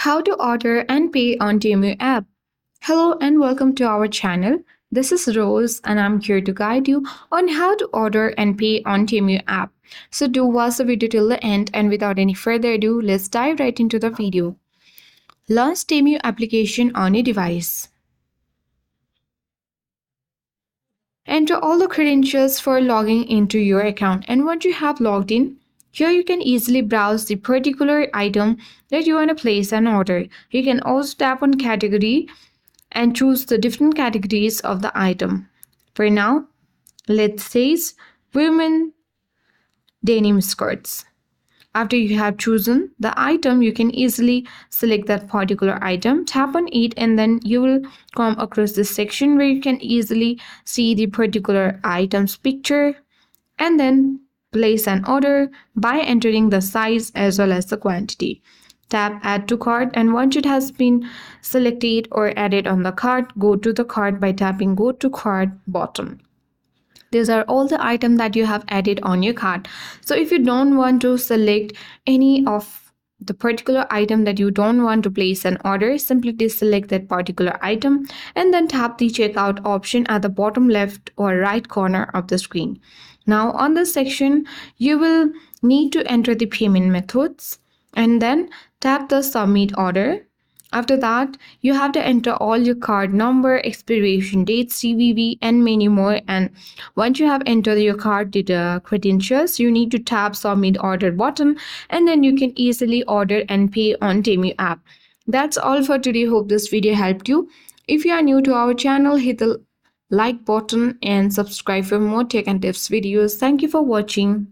How to order and pay on Temu app. Hello and welcome to our channel. This is Rose and I'm here to guide you on how to order and pay on Temu app. So do watch the video till the end, and without any further ado, let's dive right into the video. Launch Temu application on your device. Enter all the credentials for logging into your account, and once you have logged in, here you can easily browse the particular item that you want to place an order. You can also tap on category and choose the different categories of the item. For now, let's say women denim skirts. After you have chosen the item, you can easily select that particular item, tap on it, and then you will come across this section where you can easily see the particular item's picture and then place an order by entering the size as well as the quantity. Tap add to cart, and once it has been selected or added on the cart, go to the cart by tapping go to cart bottom. These are all the items that you have added on your cart. So if you don't want to select any of the particular item that you don't want to place an order, simply deselect that particular item and then tap the checkout option at the bottom left or right corner of the screen. Now on this section, you will need to enter the payment methods and then tap the submit order. After that, you have to enter all your card number, expiration date, CVV, and many more. And once you have entered your card credentials, you need to tap submit order button, and then you can easily order and pay on Temu app. That's all for today. Hope this video helped you. If you are new to our channel, hit the like button and subscribe for more tech and tips videos. Thank you for watching.